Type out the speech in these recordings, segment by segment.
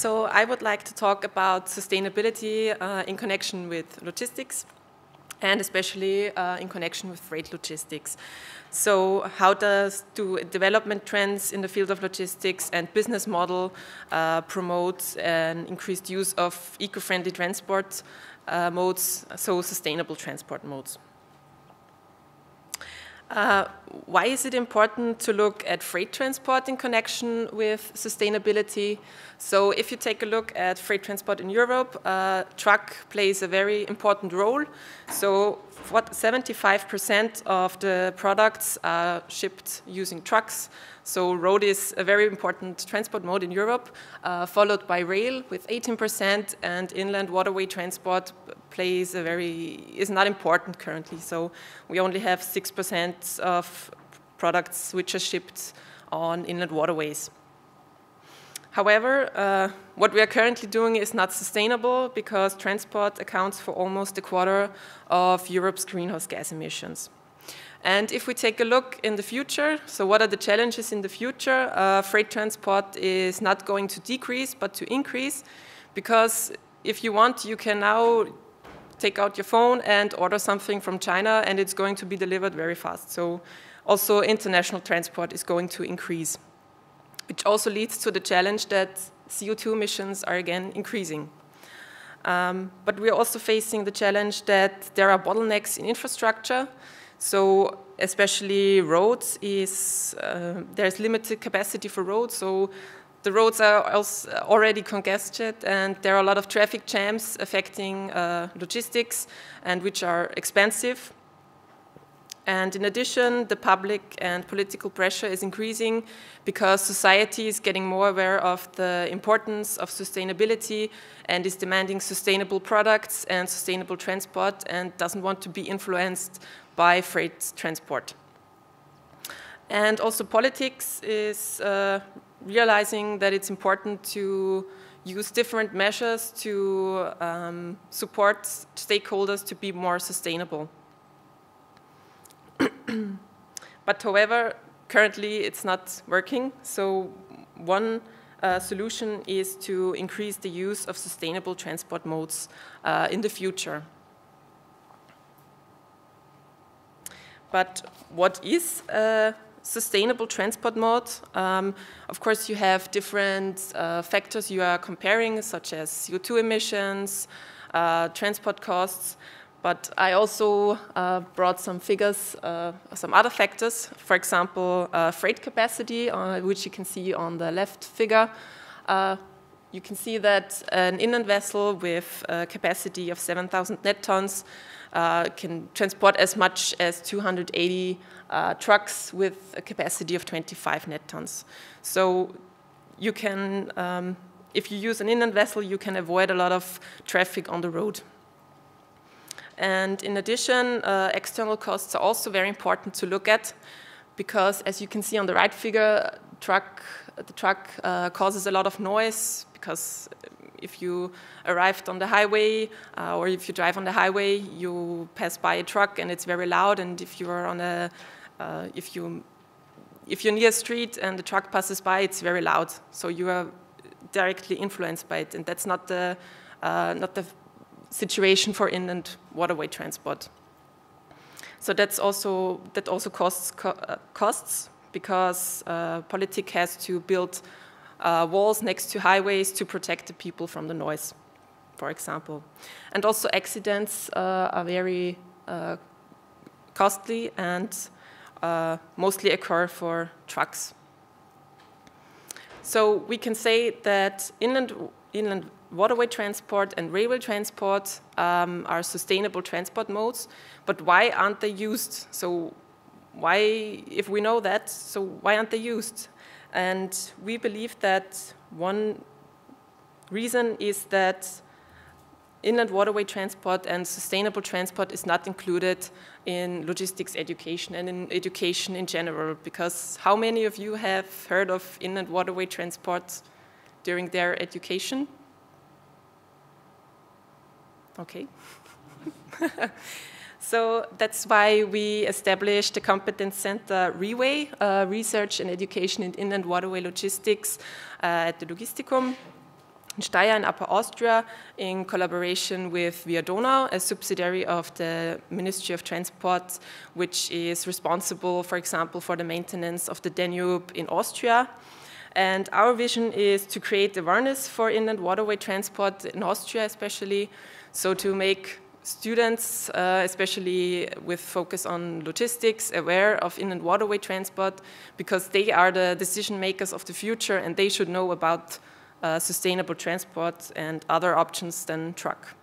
So I would like to talk about sustainability in connection with logistics, and especially in connection with freight logistics. So how do development trends in the field of logistics and business model promote an increased use of eco-friendly transport modes, so sustainable transport modes? Why is it important to look at freight transport in connection with sustainability? So if you take a look at freight transport in Europe, truck plays a very important role. So 75% of the products are shipped using trucks. So road is a very important transport mode in Europe, followed by rail with 18%, and inland waterway transport is not important currently. So we only have 6% of products which are shipped on inland waterways. However, what we are currently doing is not sustainable because transport accounts for almost a quarter of Europe's greenhouse gas emissions. And if we take a look in the future, so what are the challenges in the future? Freight transport is not going to decrease, but to increase, because if you want, you can now take out your phone and order something from China, and it's going to be delivered very fast. So also international transport is going to increase, which also leads to the challenge that CO2 emissions are again increasing. But we're also facing the challenge that there are bottlenecks in infrastructure. So especially roads there's limited capacity for roads. So the roads are also already congested, and there are a lot of traffic jams affecting logistics, and which are expensive. And in addition, the public and political pressure is increasing because society is getting more aware of the importance of sustainability and is demanding sustainable products and sustainable transport, and doesn't want to be influenced by freight transport. And also politics is realizing that it's important to use different measures to support stakeholders to be more sustainable. But however, currently it's not working. So one solution is to increase the use of sustainable transport modes in the future. But what is a sustainable transport mode? Of course, you have different factors you are comparing, such as CO2 emissions, transport costs. But I also brought some figures, some other factors. For example, freight capacity, which you can see on the left figure. You can see that an inland vessel with a capacity of 7,000 net tons can transport as much as 280 trucks with a capacity of 25 net tons. So you can, if you use an inland vessel, you can avoid a lot of traffic on the road. And in addition, external costs are also very important to look at, because as you can see on the right figure, the truck causes a lot of noise, because if you arrived on the highway or if you drive on the highway, you pass by a truck and it's very loud. And if you are on a if you're near a street and the truck passes by, it's very loud. So you are directly influenced by it, and that's not the situation for inland waterway transport. So that also costs, because politics has to build walls next to highways to protect the people from the noise, for example. And also accidents are very costly and mostly occur for trucks. So we can say that inland waterway transport and railway transport are sustainable transport modes, but why aren't they used? So why, if we know that, so why aren't they used? And we believe that one reason is that inland waterway transport and sustainable transport is not included in logistics education and in education in general, because how many of you have heard of inland waterway transport during their education? Okay. So that's why we established the Competence Center REWAY, Research and Education in Inland Waterway Logistics at the Logisticum. in Steyr in Upper Austria in collaboration with Via Donau, a subsidiary of the Ministry of Transport, which is responsible, for example, for the maintenance of the Danube in Austria. And our vision is to create awareness for inland waterway transport in Austria especially, so to make students, especially with focus on logistics, aware of inland waterway transport, because they are the decision makers of the future and they should know about sustainable transport and other options than truck.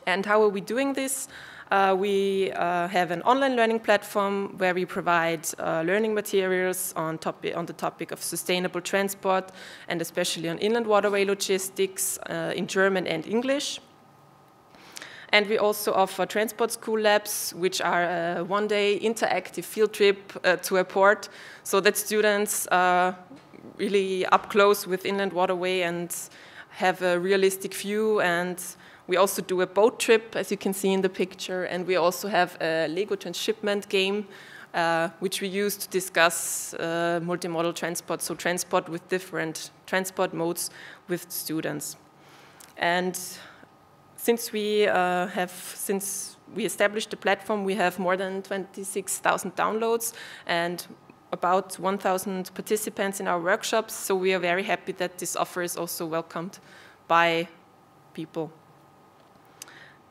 And how are we doing this? We have an online learning platform where we provide learning materials on the topic of sustainable transport and especially on inland waterway logistics in German and English. And we also offer transport school labs, which are a one-day interactive field trip to a port, so that students are really up close with inland waterway and have a realistic view. And we also do a boat trip, as you can see in the picture, and we also have a Lego transshipment game, which we use to discuss multimodal transport, so transport with different transport modes with students. And since we established the platform, we have more than 26,000 downloads and about 1,000 participants in our workshops. So we are very happy that this offer is also welcomed by people.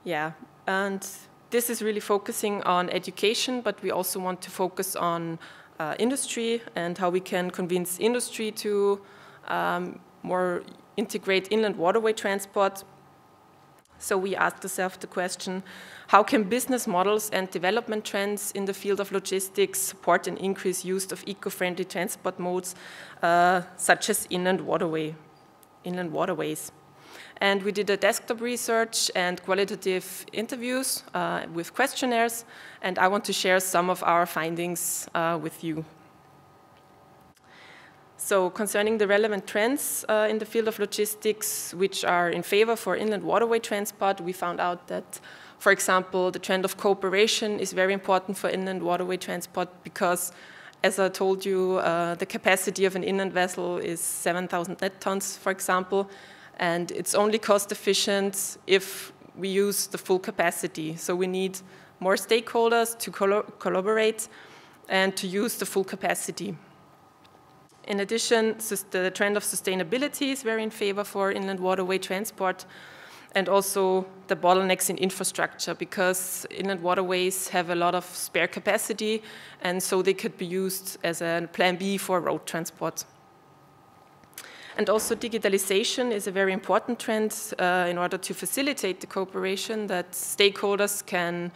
Yeah, and this is really focusing on education, but we also want to focus on industry and how we can convince industry to more integrate inland waterway transport. So we asked ourselves the question, how can business models and development trends in the field of logistics support and increase use of eco-friendly transport modes, such as inland waterways? And we did a desktop research and qualitative interviews with questionnaires, and I want to share some of our findings with you. So concerning the relevant trends in the field of logistics, which are in favor for inland waterway transport, we found out that, for example, the trend of cooperation is very important for inland waterway transport because, as I told you, the capacity of an inland vessel is 7,000 net tons, for example, and it's only cost efficient if we use the full capacity. So we need more stakeholders to collaborate and to use the full capacity. In addition, the trend of sustainability is very in favor for inland waterway transport, and also the bottlenecks in infrastructure, because inland waterways have a lot of spare capacity, and so they could be used as a plan B for road transport. And also digitalization is a very important trend in order to facilitate the cooperation, that stakeholders can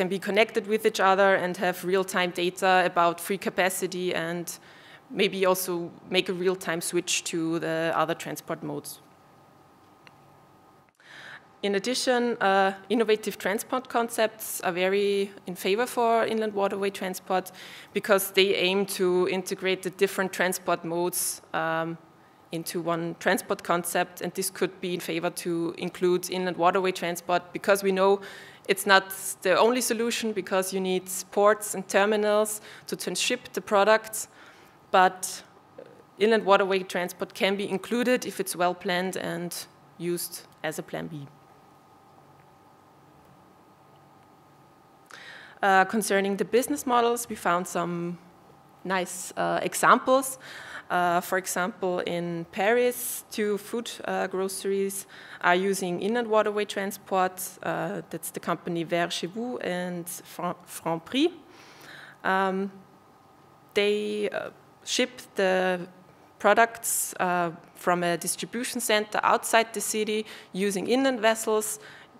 be connected with each other and have real-time data about free capacity and maybe also make a real-time switch to the other transport modes. In addition, innovative transport concepts are very in favor for inland waterway transport because they aim to integrate the different transport modes into one transport concept, and this could be in favor to include inland waterway transport because we know it's not the only solution, because you need ports and terminals to transship the products. But inland waterway transport can be included if it's well planned and used as a plan B. Concerning the business models, we found some nice examples. For example, in Paris, 2 food groceries are using inland waterway transport. That's the company Vers Chez Vous and Franprix. They ship the products from a distribution center outside the city using inland vessels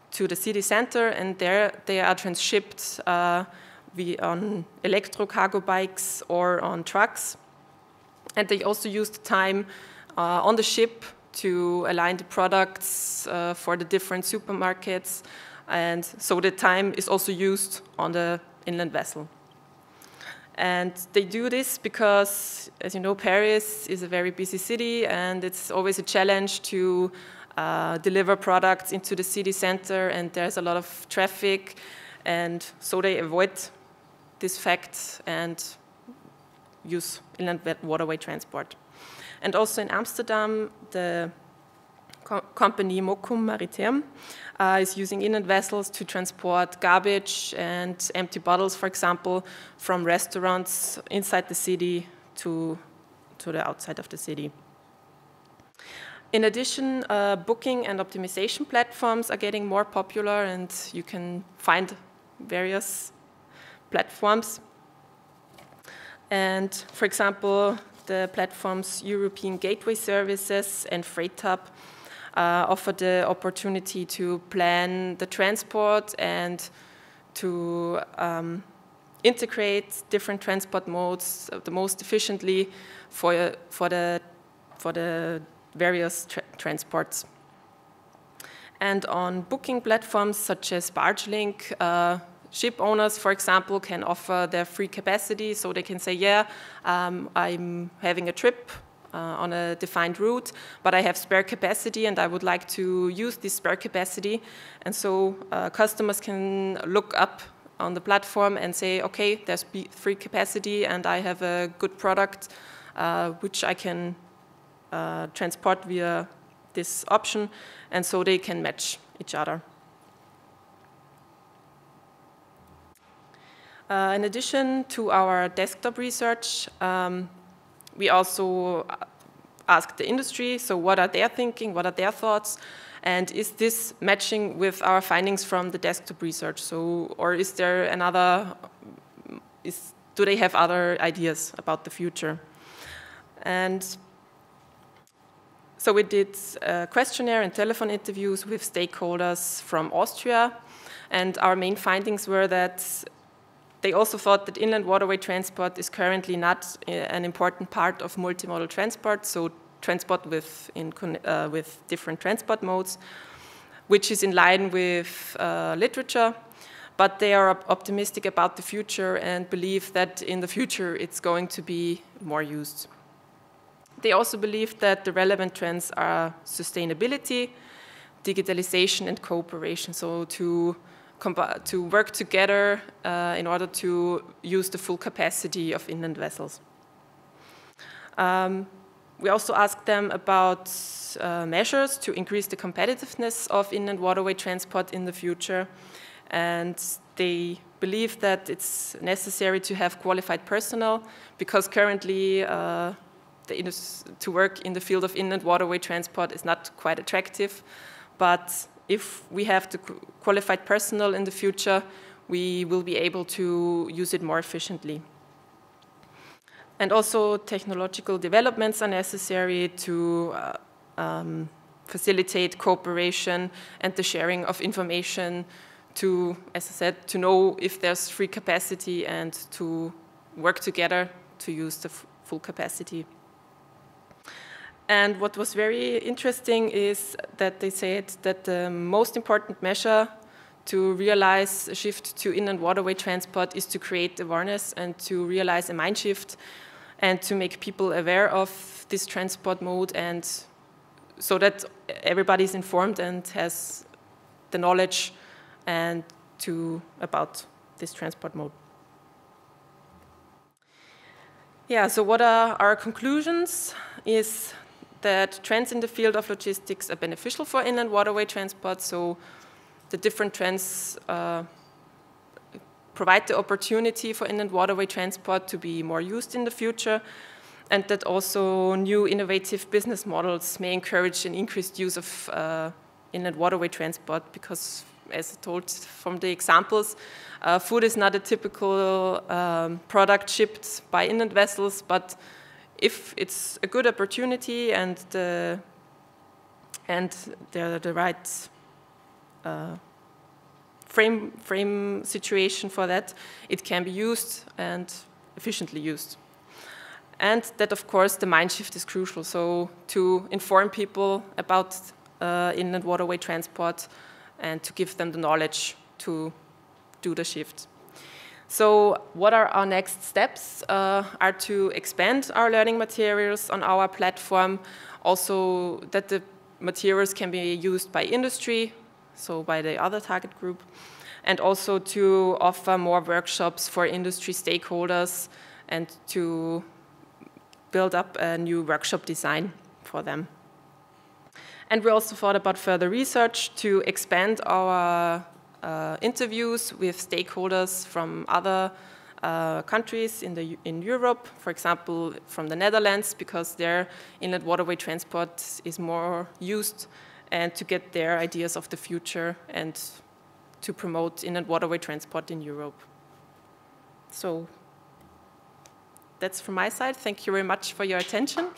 to the city center, and there they are transshipped on electro cargo bikes or on trucks. And they also use the time on the ship to align the products for the different supermarkets, and so the time is also used on the inland vessel. And they do this because, as you know, Paris is a very busy city, and it's always a challenge to deliver products into the city center, and there's a lot of traffic, and so they avoid this fact and use inland waterway transport. And also in Amsterdam, the company Mokum Maritime is using inland vessels to transport garbage and empty bottles, for example, from restaurants inside the city to the outside of the city. In addition, booking and optimization platforms are getting more popular, and you can find various platforms. And for example, the platforms European Gateway Services and Freight Hub offer the opportunity to plan the transport and to integrate different transport modes the most efficiently for the various transports. And on booking platforms such as BargeLink, ship owners, for example, can offer their free capacity, so they can say, yeah, I'm having a trip on a defined route, but I have spare capacity and I would like to use this spare capacity. And so customers can look up on the platform and say, okay, there's free capacity and I have a good product which I can transport via this option, and so they can match each other. In addition to our desktop research, we also asked the industry, so what are they thinking, what are their thoughts, and is this matching with our findings from the desktop research? So, or is there another, do they have other ideas about the future? And so we did a questionnaire and telephone interviews with stakeholders from Austria, and our main findings were that they also thought that inland waterway transport is currently not an important part of multimodal transport, so transport with different transport modes, which is in line with literature, but they are optimistic about the future and believe that in the future it's going to be more used. They also believe that the relevant trends are sustainability, digitalization, and cooperation, so to work together in order to use the full capacity of inland vessels. We also asked them about measures to increase the competitiveness of inland waterway transport in the future, and they believe that it's necessary to have qualified personnel because currently to work in the field of inland waterway transport is not quite attractive, but if we have the qualified personnel in the future, we will be able to use it more efficiently. And also technological developments are necessary to facilitate cooperation and the sharing of information to, as I said, to know if there's free capacity and to work together to use the full capacity. And what was very interesting is that they said that the most important measure to realize a shift to inland waterway transport is to create awareness and to realize a mind shift and to make people aware of this transport mode, and so that everybody is informed and has the knowledge and about this transport mode. Yeah, so what are our conclusions is that trends in the field of logistics are beneficial for inland waterway transport, so the different trends provide the opportunity for inland waterway transport to be more used in the future, and that also new innovative business models may encourage an increased use of inland waterway transport because, as I told from the examples, food is not a typical product shipped by inland vessels, but if it's a good opportunity and the right frame situation for that, it can be used and efficiently used. And that, of course, the mind shift is crucial. So to inform people about inland waterway transport and to give them the knowledge to do the shift. So what are our next steps? Are to expand our learning materials on our platform, also that the materials can be used by industry, so by the other target group, and also to offer more workshops for industry stakeholders and to build up a new workshop design for them. And we also thought about further research to expand our interviews with stakeholders from other countries in Europe, for example, from the Netherlands, because their inland waterway transport is more used, and to get their ideas of the future and to promote inland waterway transport in Europe. So that's from my side. Thank you very much for your attention.